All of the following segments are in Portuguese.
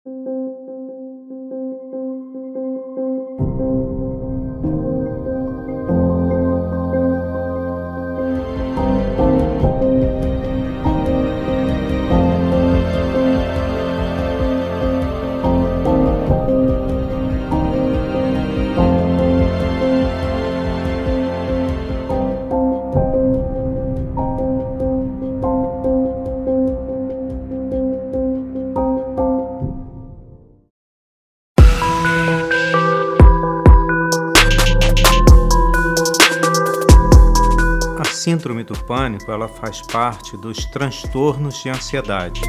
A síndrome do pânico, ela faz parte dos transtornos de ansiedade.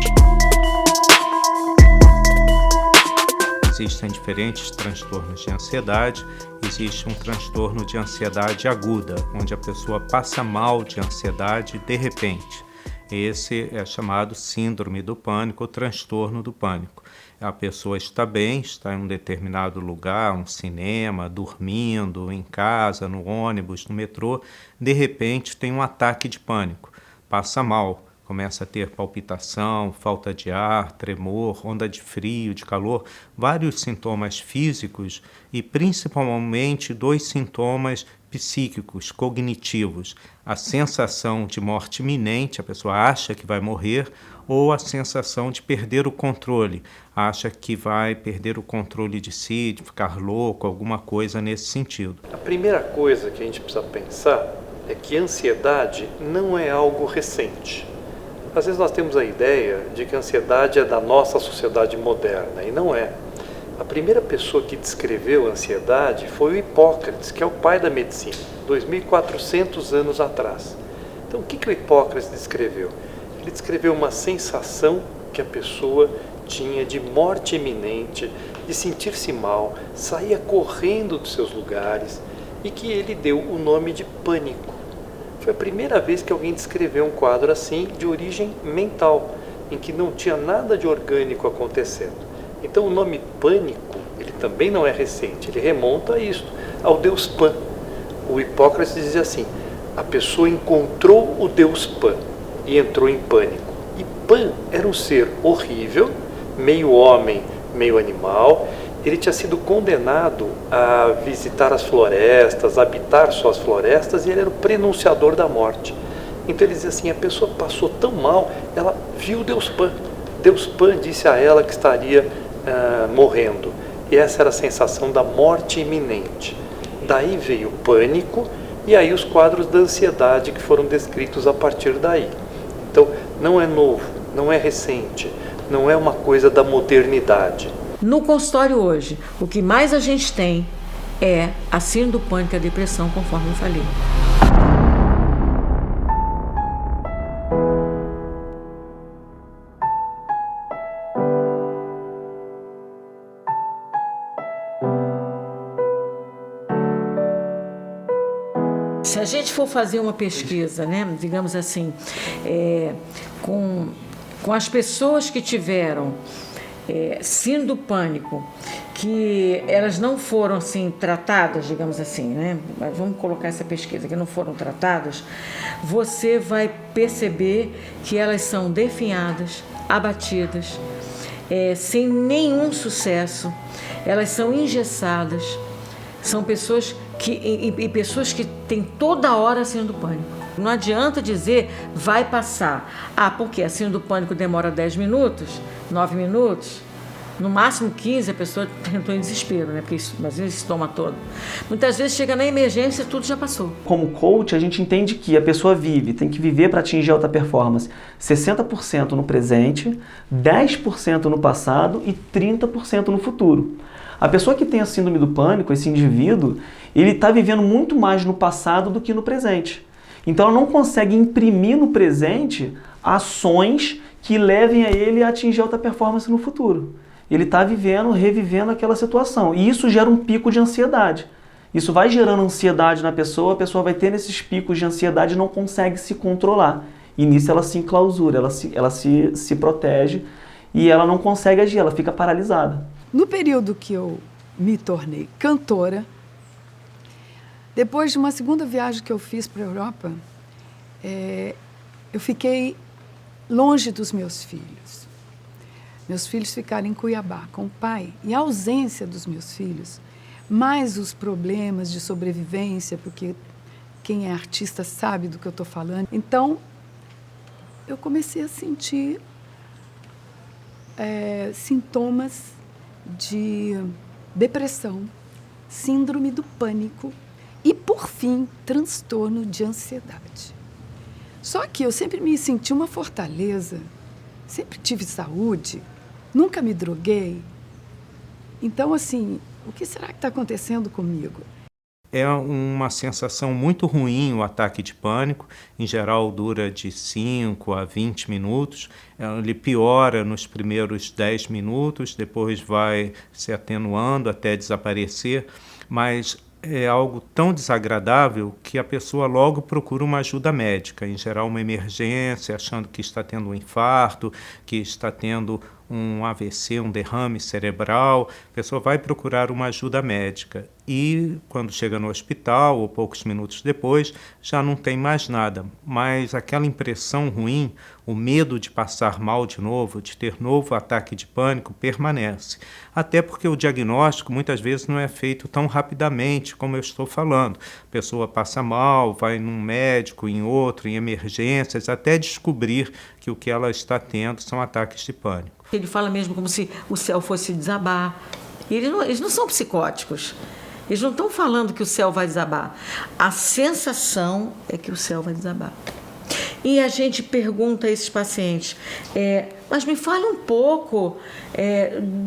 Existem diferentes transtornos de ansiedade. Existe um transtorno de ansiedade aguda, onde a pessoa passa mal de ansiedade de repente. Esse é chamado síndrome do pânico ou transtorno do pânico. A pessoa está bem, está em um determinado lugar, um cinema, dormindo, em casa, no ônibus, no metrô, de repente tem um ataque de pânico, passa mal, começa a ter palpitação, falta de ar, tremor, onda de frio, de calor, vários sintomas físicos e principalmente 2 sintomas psíquicos, cognitivos, a sensação de morte iminente, a pessoa acha que vai morrer, ou a sensação de perder o controle, acha que vai perder o controle de si, de ficar louco, alguma coisa nesse sentido. A primeira coisa que a gente precisa pensar é que a ansiedade não é algo recente. Às vezes nós temos a ideia de que a ansiedade é da nossa sociedade moderna, e não é. A primeira pessoa que descreveu a ansiedade foi o Hipócrates, que é o pai da medicina, 2.400 anos atrás. Então, o que o Hipócrates descreveu? Ele descreveu uma sensação que a pessoa tinha de morte iminente, de sentir-se mal, saía correndo dos seus lugares, e que ele deu o nome de pânico. Foi a primeira vez que alguém descreveu um quadro assim, de origem mental, em que não tinha nada de orgânico acontecendo. Então o nome pânico, ele também não é recente, ele remonta a isto, ao deus Pan. O Hipócrates dizia assim: a pessoa encontrou o deus Pan e entrou em pânico. E Pan era um ser horrível, meio homem, meio animal. Ele tinha sido condenado a visitar as florestas, a habitar suas florestas, e ele era o prenunciador da morte. Então ele dizia assim: a pessoa passou tão mal, ela viu o deus Pan. Deus Pan disse a ela que estaria morrendo. E essa era a sensação da morte iminente. Daí veio o pânico, e aí os quadros da ansiedade que foram descritos a partir daí. Então, não é novo, não é recente, não é uma coisa da modernidade. No consultório hoje, o que mais a gente tem é a síndrome do pânico e a depressão, conforme eu falei. Se a gente for fazer uma pesquisa, né, digamos assim, com as pessoas que tiveram síndrome do pânico, que elas não foram assim tratadas, digamos assim, né? Mas vamos colocar essa pesquisa, que não foram tratadas, você vai perceber que elas são definhadas, abatidas, sem nenhum sucesso, elas são engessadas, são pessoas pessoas que têm toda hora síndrome do pânico. Não adianta dizer vai passar. Porque a síndrome do pânico demora 10 minutos, 9 minutos, no máximo 15, a pessoa entrou em desespero, né? Porque isso, imagina esse estômago todo. Muitas vezes chega na emergência e tudo já passou. Como coach, a gente entende que a pessoa tem que viver para atingir alta performance 60% no presente, 10% no passado e 30% no futuro. A pessoa que tem a síndrome do pânico, esse indivíduo, ele está vivendo muito mais no passado do que no presente. Então ela não consegue imprimir no presente ações que levem a ele a atingir alta performance no futuro. Ele está revivendo aquela situação. E isso gera um pico de ansiedade. Isso vai gerando ansiedade na pessoa, a pessoa vai tendo esses picos de ansiedade e não consegue se controlar. E nisso ela se enclausura, ela se protege e ela não consegue agir, ela fica paralisada. No período que eu me tornei cantora, depois de uma segunda viagem que eu fiz para a Europa, eu fiquei longe dos meus filhos. meus filhos ficaram em Cuiabá com o pai, e a ausência dos meus filhos, mais os problemas de sobrevivência, porque quem é artista sabe do que eu estou falando. Então, eu comecei a sentir sintomas de depressão, síndrome do pânico e, por fim, transtorno de ansiedade. Só que eu sempre me senti uma fortaleza, sempre tive saúde, nunca me droguei. Então, assim, o que será que está acontecendo comigo? É uma sensação muito ruim o ataque de pânico. Em geral, dura de 5 a 20 minutos. Ele piora nos primeiros 10 minutos, depois vai se atenuando até desaparecer. Mas é algo tão desagradável que a pessoa logo procura uma ajuda médica. Em geral, uma emergência, achando que está tendo um infarto, que está tendo um AVC, um derrame cerebral. A pessoa vai procurar uma ajuda médica e, quando chega no hospital, ou poucos minutos depois, já não tem mais nada. Mas aquela impressão ruim, o medo de passar mal de novo, de ter novo ataque de pânico, permanece. Até porque o diagnóstico muitas vezes não é feito tão rapidamente como eu estou falando. A pessoa passa mal, vai num médico, em outro, em emergências, até descobrir que o que ela está tendo são ataques de pânico. Ele fala mesmo como se o céu fosse desabar. E eles não são psicóticos. Eles não estão falando que o céu vai desabar. A sensação é que o céu vai desabar. E a gente pergunta a esses pacientes, mas me fale um pouco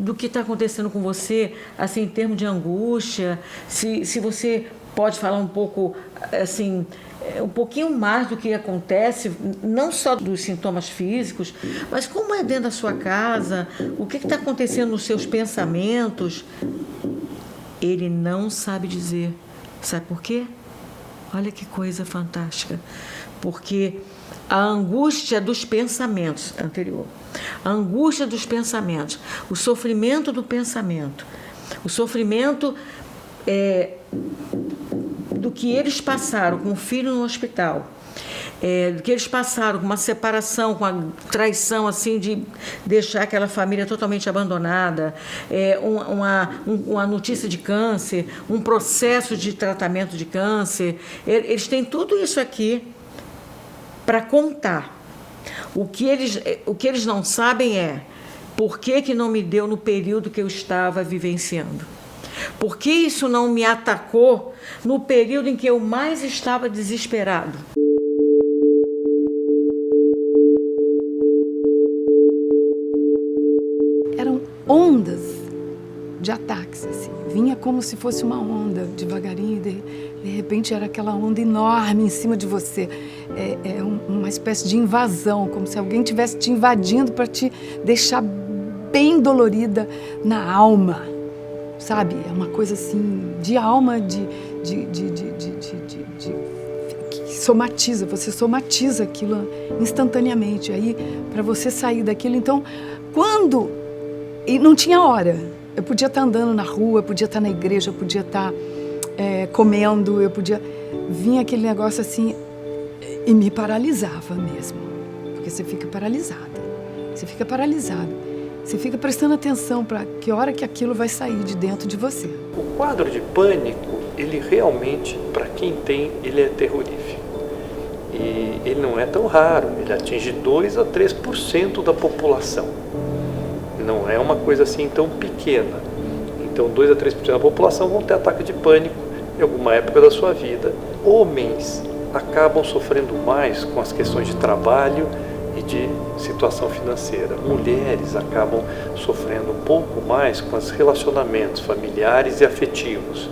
do que está acontecendo com você, assim, em termos de angústia, se você pode falar um pouco, assim, um pouquinho mais do que acontece, não só dos sintomas físicos, mas como é dentro da sua casa, o que está acontecendo nos seus pensamentos. Ele não sabe dizer. Sabe por quê? Olha que coisa fantástica. Porque a angústia dos pensamentos anterior, a angústia dos pensamentos, o sofrimento do pensamento, o sofrimento do que eles passaram com o filho no hospital, do que eles passaram com uma separação, com a traição, assim, de deixar aquela família totalmente abandonada, uma notícia de câncer, um processo de tratamento de câncer. Eles têm tudo isso aqui para contar. O que eles não sabem é por que não me deu no período que eu estava vivenciando. Por que isso não me atacou no período em que eu mais estava desesperado? Eram ondas de ataques, assim. Vinha como se fosse uma onda, devagarinho, de repente era aquela onda enorme em cima de você. Uma espécie de invasão, como se alguém estivesse te invadindo para te deixar bem dolorida na alma, sabe? É uma coisa assim, de alma, que somatiza, você somatiza aquilo instantaneamente. Aí, para você sair daquilo, então, e não tinha hora. Eu podia estar andando na rua, eu podia estar na igreja, eu podia estar comendo, vinha aquele negócio assim e me paralisava mesmo. Porque você fica paralisada, você fica prestando atenção para que hora que aquilo vai sair de dentro de você. O quadro de pânico, ele realmente, para quem tem, ele é terrorífico. E ele não é tão raro, ele atinge 2 a 3% da população. Não é uma coisa assim tão pequena. Então, 2 a 3% da população vão ter ataque de pânico em alguma época da sua vida. Homens acabam sofrendo mais com as questões de trabalho e de situação financeira. Mulheres acabam sofrendo um pouco mais com os relacionamentos familiares e afetivos.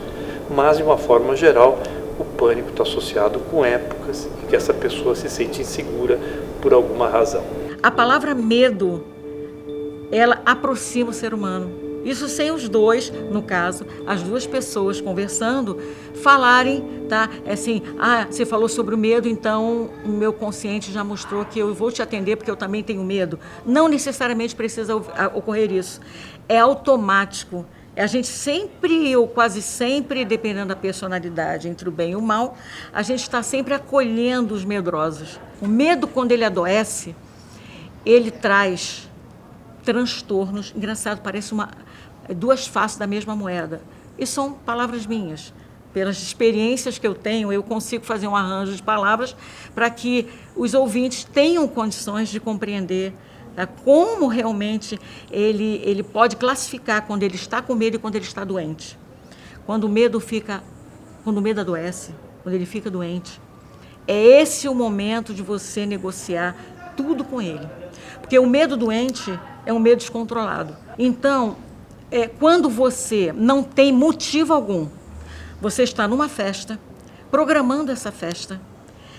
Mas, de uma forma geral, o pânico está associado com épocas em que essa pessoa se sente insegura por alguma razão. A palavra medo, ela aproxima o ser humano. Isso sem os dois, no caso, as duas pessoas conversando, falarem, tá? Assim, você falou sobre o medo, então o meu consciente já mostrou que eu vou te atender porque eu também tenho medo. Não necessariamente precisa ocorrer isso. É automático. A gente sempre, ou quase sempre, dependendo da personalidade, entre o bem e o mal, a gente está sempre acolhendo os medrosos. O medo, quando ele adoece, ele traz transtornos. Engraçado, parece duas faces da mesma moeda. E são palavras minhas. Pelas experiências que eu tenho, eu consigo fazer um arranjo de palavras para que os ouvintes tenham condições de compreender, tá, como realmente ele pode classificar quando ele está com medo e quando ele está doente. Quando o medo adoece, quando ele fica doente, é esse o momento de você negociar tudo com ele. Porque o medo doente é um medo descontrolado. Então, quando você não tem motivo algum, você está numa festa, programando essa festa,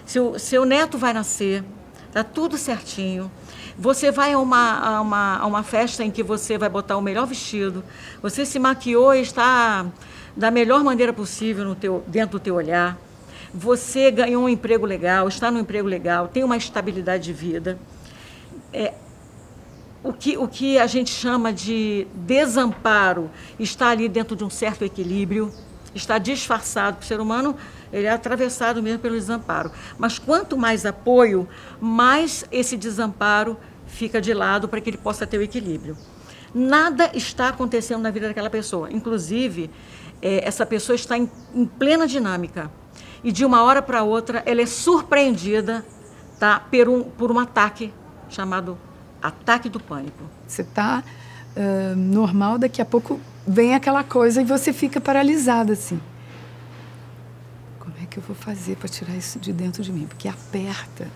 seu neto vai nascer, está tudo certinho, você vai a uma festa em que você vai botar o melhor vestido, você se maquiou e está da melhor maneira possível dentro do teu olhar, você ganhou um emprego legal, está num emprego legal, tem uma estabilidade de vida. O que a gente chama de desamparo está ali dentro de um certo equilíbrio, está disfarçado, porque o ser humano ele é atravessado mesmo pelo desamparo. Mas quanto mais apoio, mais esse desamparo fica de lado para que ele possa ter o equilíbrio. Nada está acontecendo na vida daquela pessoa. Inclusive, essa pessoa está em plena dinâmica. E de uma hora para outra, ela é surpreendida, tá, por um ataque chamado ataque do pânico. Você está normal, daqui a pouco vem aquela coisa e você fica paralisada assim. Como é que eu vou fazer para tirar isso de dentro de mim? Porque aperta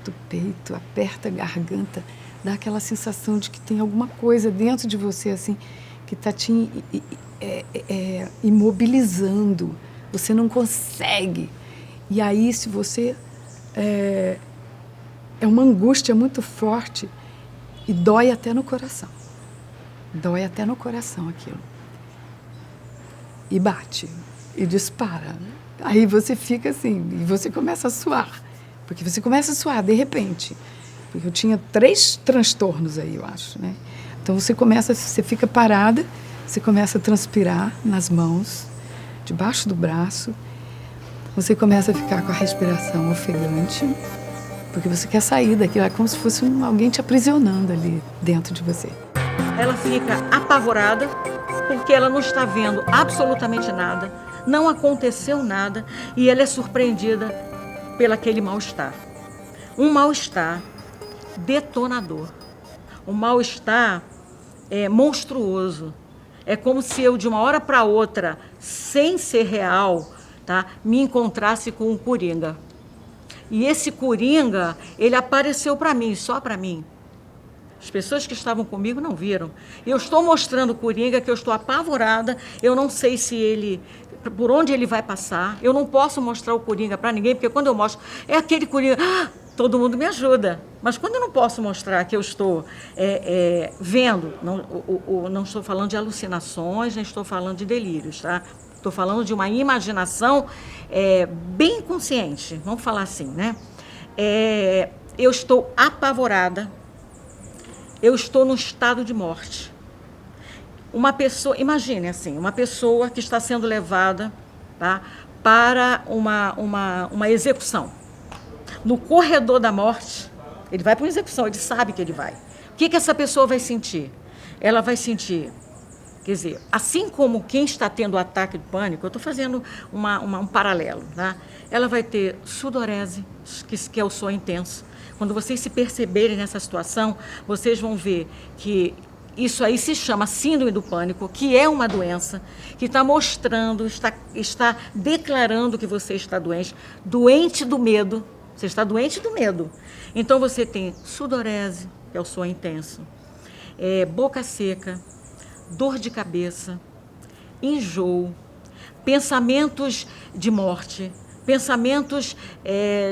o peito, aperta a garganta, dá aquela sensação de que tem alguma coisa dentro de você assim que está te imobilizando. Você não consegue. E aí, se você é uma angústia muito forte e dói até no coração. Dói até no coração aquilo. E bate, e dispara. Aí você fica assim, e você começa a suar. Porque você começa a suar, de repente. Porque eu tinha 3 transtornos aí, eu acho, né? Então você fica parada, você começa a transpirar nas mãos, debaixo do braço. Você começa a ficar com a respiração ofegante, porque você quer sair daquilo, é como se fosse alguém te aprisionando ali dentro de você. Ela fica apavorada porque ela não está vendo absolutamente nada, não aconteceu nada e ela é surpreendida pelo aquele mal-estar. Um mal-estar detonador, um mal-estar monstruoso. É como se eu, de uma hora para outra, sem ser real, tá, me encontrasse com um coringa. E esse coringa, ele apareceu para mim, só para mim. As pessoas que estavam comigo não viram. Eu estou mostrando o coringa, que eu estou apavorada, eu não sei por onde ele vai passar. Eu não posso mostrar o coringa para ninguém, porque quando eu mostro, é aquele coringa, todo mundo me ajuda. Mas quando eu não posso mostrar que eu estou vendo, não estou falando de alucinações, nem estou falando de delírios, tá? Estou falando de uma imaginação bem consciente, vamos falar assim, né? Eu estou apavorada, eu estou num estado de morte. Uma pessoa, imagine assim, uma pessoa que está sendo levada, tá, para uma execução. No corredor da morte, ele vai para uma execução, ele sabe que ele vai. O que essa pessoa vai sentir? Ela vai sentir, quer dizer, assim como quem está tendo o ataque de pânico, eu estou fazendo um paralelo, tá? Ela vai ter sudorese, que é o suor intenso. Quando vocês se perceberem nessa situação, vocês vão ver que isso aí se chama síndrome do pânico, que é uma doença que está mostrando, está declarando que você está doente do medo. Você está doente do medo. Então você tem sudorese, que é o suor intenso, boca seca, dor de cabeça, enjoo, pensamentos de morte, pensamentos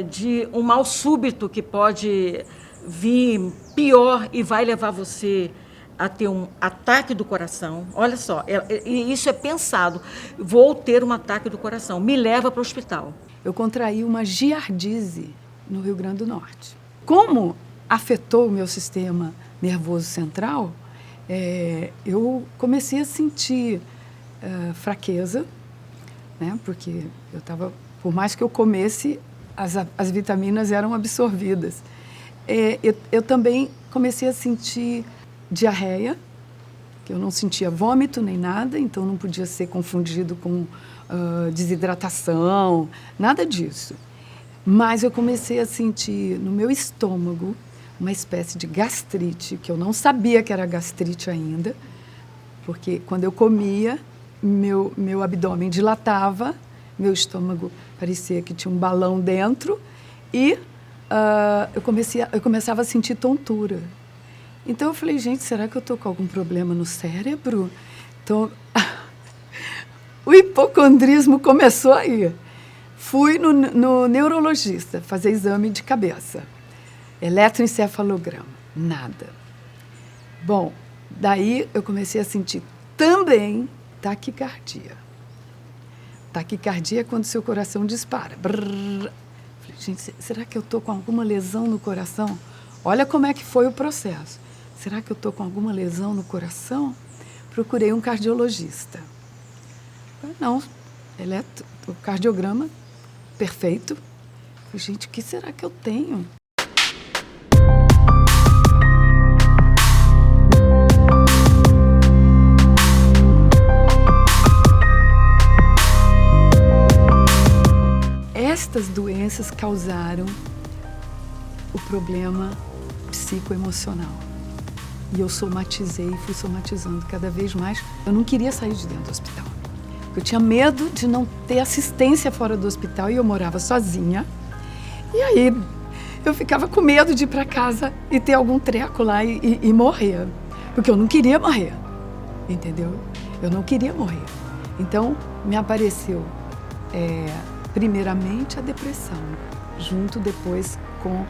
de um mal súbito que pode vir pior e vai levar você a ter um ataque do coração. Olha só, isso é pensado. Vou ter um ataque do coração, me leva para o hospital. Eu contraí uma giardise no Rio Grande do Norte. Como afetou o meu sistema nervoso central, eu comecei a sentir fraqueza, né? Porque eu estava, por mais que eu comesse, as vitaminas eram absorvidas. Eu também comecei a sentir diarreia, que eu não sentia vômito nem nada, então não podia ser confundido com desidratação, nada disso. Mas eu comecei a sentir no meu estômago uma espécie de gastrite, que eu não sabia que era gastrite ainda, porque quando eu comia, meu abdômen dilatava, meu estômago parecia que tinha um balão dentro e eu começava a sentir tontura. Então eu falei, gente, será que eu estou com algum problema no cérebro? Então, o hipocondrismo começou aí. Fui no neurologista fazer exame de cabeça. Eletroencefalograma, nada. Bom, daí eu comecei a sentir também taquicardia. Taquicardia é quando seu coração dispara. Brrr. Falei, gente, será que eu estou com alguma lesão no coração? Olha como é que foi o processo. Será que eu estou com alguma lesão no coração? Procurei um cardiologista. Não, o cardiograma, perfeito. Falei, gente, o que será que eu tenho? Estas doenças causaram o problema psicoemocional. E eu somatizei e fui somatizando cada vez mais. Eu não queria sair de dentro do hospital. Eu tinha medo de não ter assistência fora do hospital e eu morava sozinha. E aí eu ficava com medo de ir para casa e ter algum treco lá e morrer. Porque eu não queria morrer, entendeu? Eu não queria morrer. Então me apareceu primeiramente a depressão, junto depois com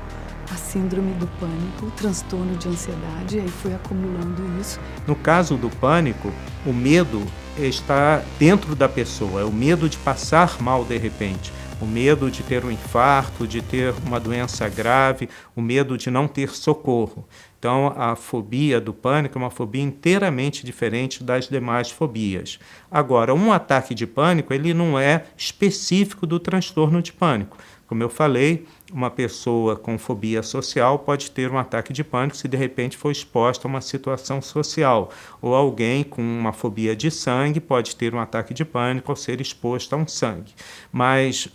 a síndrome do pânico, o transtorno de ansiedade, e aí foi acumulando isso. No caso do pânico, o medo está dentro da pessoa, é o medo de passar mal de repente, o medo de ter um infarto, de ter uma doença grave, o medo de não ter socorro. Então, a fobia do pânico é uma fobia inteiramente diferente das demais fobias. Agora, um ataque de pânico, ele não é específico do transtorno de pânico. Como eu falei, uma pessoa com fobia social pode ter um ataque de pânico se de repente for exposta a uma situação social. Ou alguém com uma fobia de sangue pode ter um ataque de pânico ao ser exposto a um sangue. Mas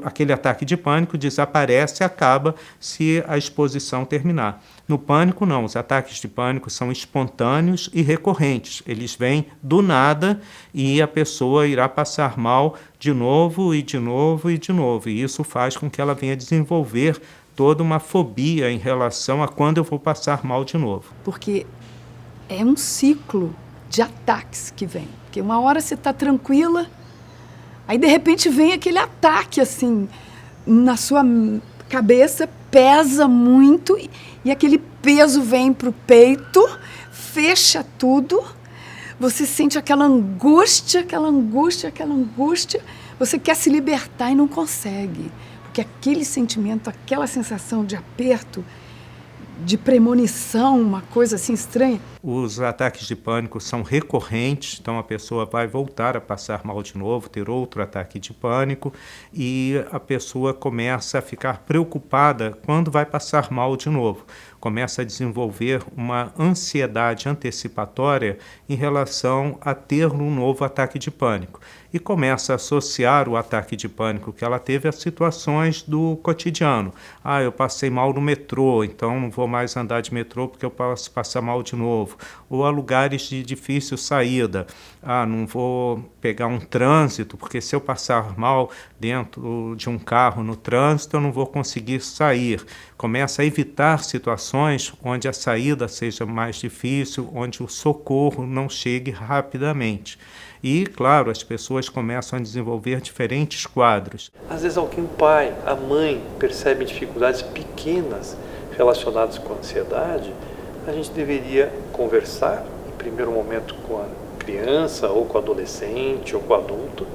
aquele ataque de pânico desaparece e acaba se a exposição terminar. No pânico, não. Os ataques de pânico são espontâneos e recorrentes. Eles vêm do nada e a pessoa irá passar mal de novo e de novo e de novo. E isso faz com que ela venha desenvolver toda uma fobia em relação a quando eu vou passar mal de novo. Porque é um ciclo de ataques que vem. Porque uma hora você está tranquila, aí de repente vem aquele ataque assim na sua cabeça, pesa muito e aquele peso vem para o peito, fecha tudo, você sente aquela angústia, você quer se libertar e não consegue, porque aquele sentimento, aquela sensação de aperto, de premonição, uma coisa assim estranha. Os ataques de pânico são recorrentes, então a pessoa vai voltar a passar mal de novo, ter outro ataque de pânico, e a pessoa começa a ficar preocupada quando vai passar mal de novo. Começa a desenvolver uma ansiedade antecipatória em relação a ter um novo ataque de pânico. E começa a associar o ataque de pânico que ela teve a situações do cotidiano. Eu passei mal no metrô, então não vou mais andar de metrô porque eu posso passar mal de novo. Ou a lugares de difícil saída. Não vou pegar um trânsito, porque se eu passar mal dentro de um carro no trânsito, eu não vou conseguir sair. Começa a evitar situações onde a saída seja mais difícil, onde o socorro não chegue rapidamente. E, claro, as pessoas começam a desenvolver diferentes quadros. Às vezes alguém, o pai, a mãe, percebe dificuldades pequenas relacionadas com a ansiedade. A gente deveria conversar, em primeiro momento, com a criança, ou com o adolescente, ou com o adulto,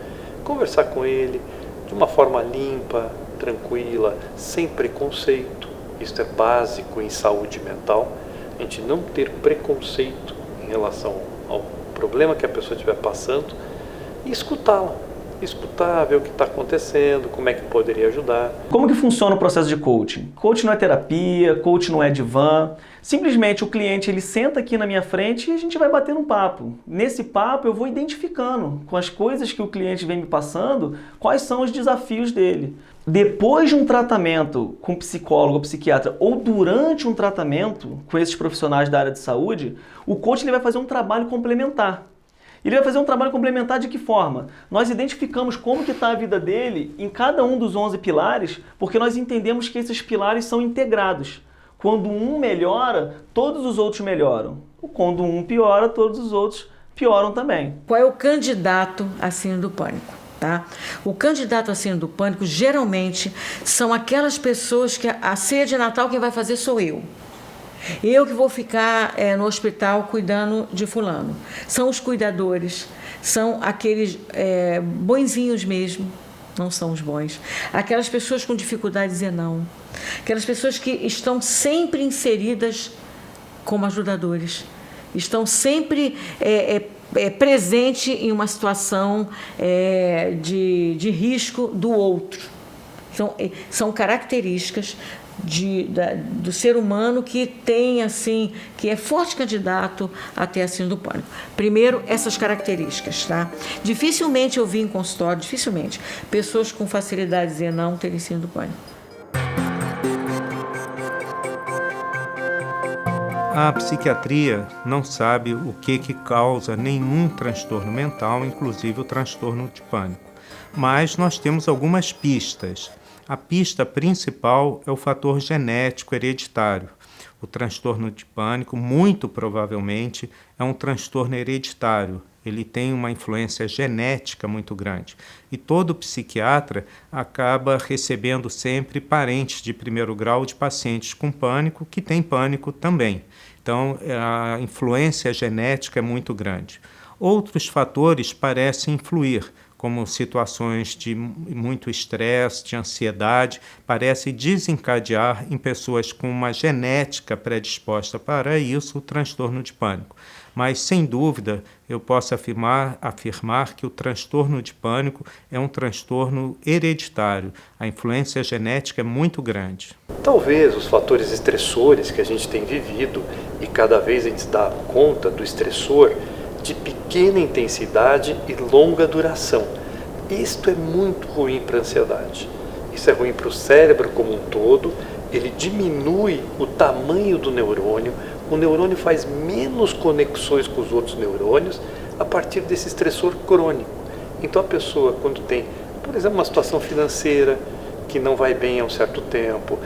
conversar com ele de uma forma limpa, tranquila, sem preconceito. Isso é básico em saúde mental, a gente não ter preconceito em relação ao problema que a pessoa estiver passando e escutá-la. escutar, ver o que está acontecendo, como é que poderia ajudar. Como que funciona o processo de coaching? Coaching não é terapia, coaching não é divã. Simplesmente o cliente ele senta aqui na minha frente e a gente vai batendo um papo. Nesse papo eu vou identificando com as coisas que o cliente vem me passando, quais são os desafios dele. Depois de um tratamento com psicólogo ou psiquiatra ou durante um tratamento com esses profissionais da área de saúde, o coach ele vai fazer um trabalho complementar. Ele vai fazer um trabalho complementar de que forma? Nós identificamos como que está a vida dele em cada um dos 11 pilares, porque nós entendemos que esses pilares são integrados. Quando um melhora, todos os outros melhoram. Quando um piora, todos os outros pioram também. Qual é o candidato à síndrome do pânico? Tá? O candidato à síndrome do pânico geralmente são aquelas pessoas que a ceia de Natal quem vai fazer sou eu. Eu que vou ficar no hospital cuidando de fulano. São os cuidadores, são aqueles bonzinhos mesmo, não são os bons. Aquelas pessoas com dificuldade de dizer não. Aquelas pessoas que estão sempre inseridas como ajudadores. Estão sempre presente em uma situação de risco do outro. São características do ser humano que tem, assim, que é forte candidato a ter a síndrome do pânico. Primeiro, essas características, tá? Dificilmente eu vi em consultório, pessoas com facilidade de dizer não terem síndrome do pânico. A psiquiatria não sabe o que causa nenhum transtorno mental, inclusive o transtorno de pânico. Mas nós temos algumas pistas. A pista principal é o fator genético hereditário. O transtorno de pânico, muito provavelmente, é um transtorno hereditário. Ele tem uma influência genética muito grande. E todo psiquiatra acaba recebendo sempre parentes de primeiro grau de pacientes com pânico que têm pânico também. Então, a influência genética é muito grande. Outros fatores parecem influir, como situações de muito estresse, de ansiedade, parece desencadear em pessoas com uma genética predisposta para isso o transtorno de pânico. Mas, sem dúvida, eu posso afirmar que o transtorno de pânico é um transtorno hereditário. A influência genética é muito grande. Talvez os fatores estressores que a gente tem vivido, e cada vez a gente dá conta do estressor, de pequena intensidade e longa duração. Isto é muito ruim para a ansiedade. Isso é ruim para o cérebro como um todo, ele diminui o tamanho do neurônio, o neurônio faz menos conexões com os outros neurônios a partir desse estressor crônico. Então a pessoa, quando tem, por exemplo, uma situação financeira que não vai bem há um certo tempo,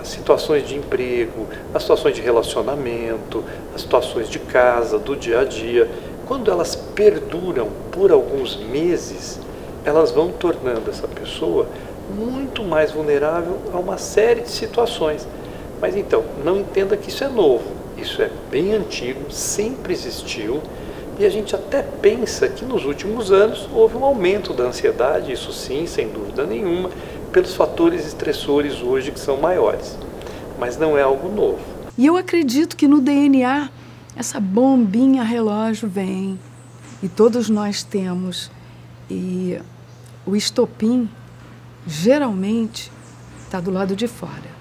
as situações de emprego, as situações de relacionamento, as situações de casa, do dia a dia, quando elas perduram por alguns meses, elas vão tornando essa pessoa muito mais vulnerável a uma série de situações. Mas então, não entenda que isso é novo, isso é bem antigo, sempre existiu, e a gente até pensa que nos últimos anos houve um aumento da ansiedade, isso sim, sem dúvida nenhuma, pelos fatores estressores hoje que são maiores. Mas não é algo novo. E eu acredito que no DNA essa bombinha relógio vem, e todos nós temos, e o estopim geralmente está do lado de fora,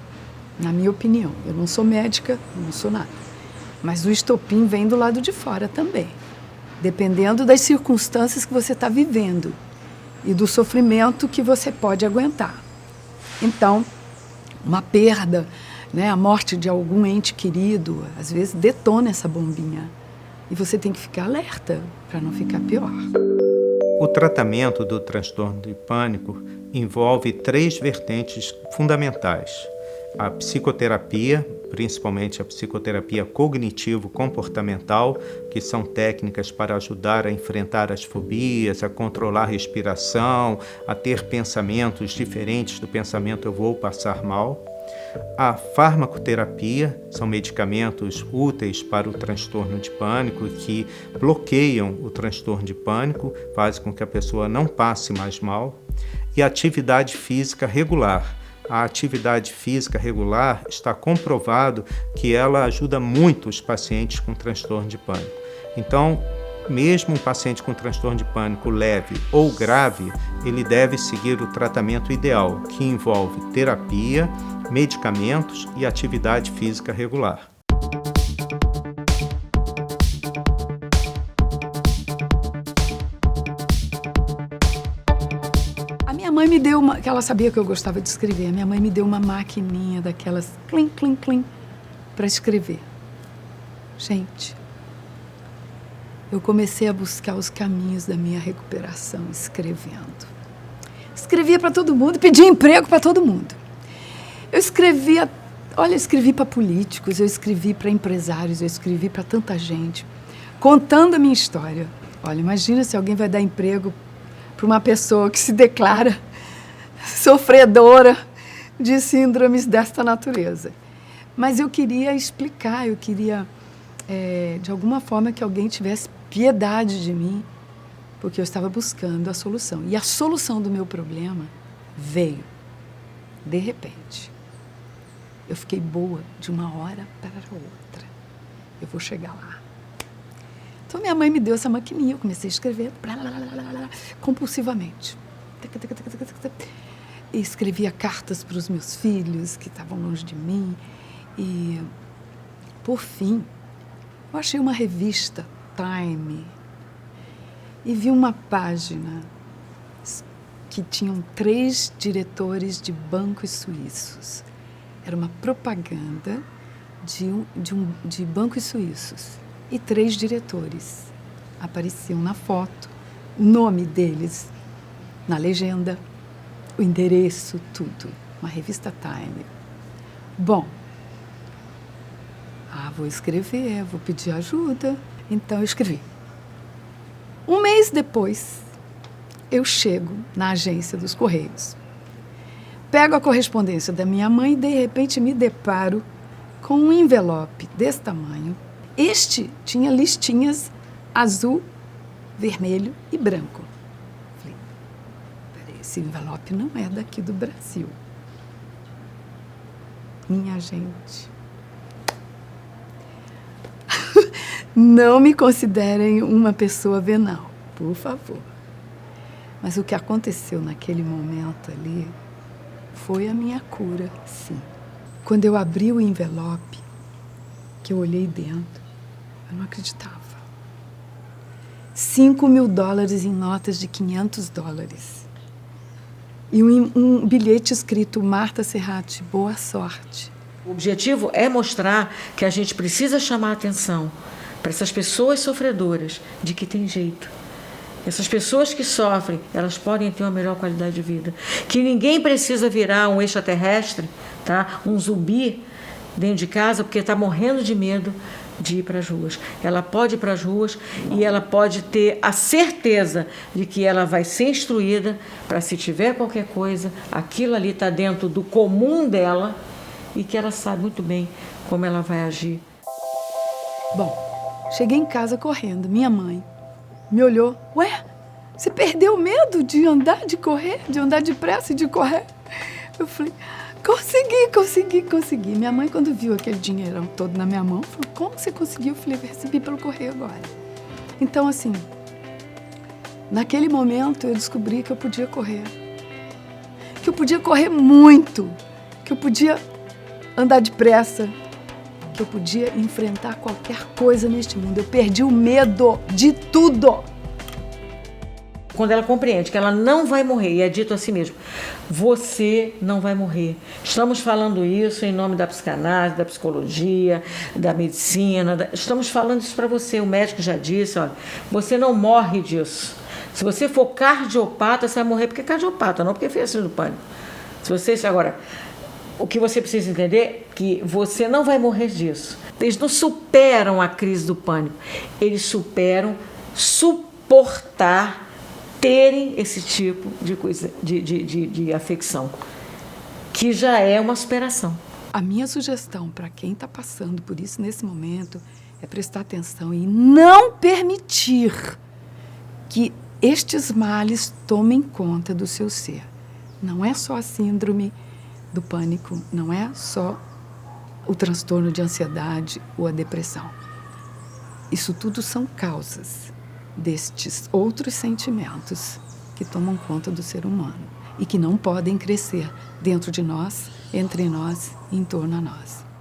na minha opinião. Eu não sou médica, não sou nada, mas o estopim vem do lado de fora também, dependendo das circunstâncias que você está vivendo e do sofrimento que você pode aguentar. Então, uma perda, a morte de algum ente querido, às vezes detona essa bombinha. E você tem que ficar alerta para não ficar pior. O tratamento do transtorno de pânico envolve 3 vertentes fundamentais. A psicoterapia, principalmente a psicoterapia cognitivo-comportamental, que são técnicas para ajudar a enfrentar as fobias, a controlar a respiração, a ter pensamentos diferentes do pensamento eu vou passar mal. A farmacoterapia, são medicamentos úteis para o transtorno de pânico que bloqueiam o transtorno de pânico, fazem com que a pessoa não passe mais mal. E a atividade física regular. A atividade física regular está comprovado que ela ajuda muito os pacientes com transtorno de pânico. Então, mesmo um paciente com transtorno de pânico leve ou grave, ele deve seguir o tratamento ideal, que envolve terapia, medicamentos e atividade física regular. A minha mãe me deu que ela sabia que eu gostava de escrever, a minha mãe me deu uma maquininha daquelas clim, clim, clim, para escrever. Gente, eu comecei a buscar os caminhos da minha recuperação escrevendo. Escrevia para todo mundo, pedia emprego para todo mundo. Eu escrevia, olha, eu escrevi para políticos, eu escrevi para empresários, eu escrevi para tanta gente, contando a minha história. Olha, imagina se alguém vai dar emprego para uma pessoa que se declara sofredora de síndromes desta natureza. Mas eu queria explicar, eu queria, de alguma forma, que alguém tivesse piedade de mim, porque eu estava buscando a solução. E a solução do meu problema veio, de repente. Eu fiquei boa de uma hora para outra. Eu vou chegar lá. Então, minha mãe me deu essa maquininha, eu comecei a escrever compulsivamente. E escrevia cartas para os meus filhos, que estavam longe de mim. E, por fim, eu achei uma revista, Time, e vi uma página que tinham 3 diretores de bancos suíços. Era uma propaganda de bancos suíços. E 3 diretores apareciam na foto, o nome deles na legenda, o endereço, tudo. Uma revista Time. Bom, vou escrever, vou pedir ajuda. Então eu escrevi. Um mês depois, eu chego na agência dos Correios. Pego a correspondência da minha mãe e, de repente, me deparo com um envelope desse tamanho. Este tinha listinhas azul, vermelho e branco. Falei, peraí, esse envelope não é daqui do Brasil. Minha gente, não me considerem uma pessoa venal, por favor. Mas o que aconteceu naquele momento ali foi a minha cura, sim. Quando eu abri o envelope, que eu olhei dentro, eu não acreditava. $5.000 em notas de $500. E um bilhete escrito: Marta Serrati, boa sorte. O objetivo é mostrar que a gente precisa chamar a atenção para essas pessoas sofredoras de que tem jeito. Essas pessoas que sofrem, elas podem ter uma melhor qualidade de vida. Que ninguém precisa virar um extraterrestre, tá? Um zumbi dentro de casa porque está morrendo de medo de ir para as ruas. Ela pode ir para as ruas e ela pode ter a certeza de que ela vai ser instruída para, se tiver qualquer coisa, aquilo ali está dentro do comum dela e que ela sabe muito bem como ela vai agir. Bom, cheguei em casa correndo. Minha mãe me olhou. Ué, você perdeu o medo de andar, de correr, de andar depressa e de correr? Eu falei, consegui. Minha mãe, quando viu aquele dinheirão todo na minha mão, falou, como você conseguiu? Eu falei, recebi pelo correio agora. Então, assim, naquele momento eu descobri que eu podia correr. Que eu podia correr muito. Que eu podia andar depressa. Que eu podia enfrentar qualquer coisa neste mundo. Eu perdi o medo de tudo. Quando ela compreende que ela não vai morrer, e é dito a si mesmo, você não vai morrer. Estamos falando isso em nome da psicanálise, da psicologia, da medicina, estamos falando isso para você. O médico já disse, olha, você não morre disso. Se você for cardiopata, você vai morrer porque é cardiopata, não porque fez síndrome do pânico. Se você, agora, o que você precisa entender é que você não vai morrer disso. Eles não superam a crise do pânico, eles superam suportar terem esse tipo de coisa, de afecção, que já é uma superação. A minha sugestão para quem está passando por isso nesse momento é prestar atenção e não permitir que estes males tomem conta do seu ser. Não é só a síndrome do pânico, não é só o transtorno de ansiedade ou a depressão. Isso tudo são causas. destes outros sentimentos que tomam conta do ser humano e que não podem crescer dentro de nós, entre nós e em torno a nós.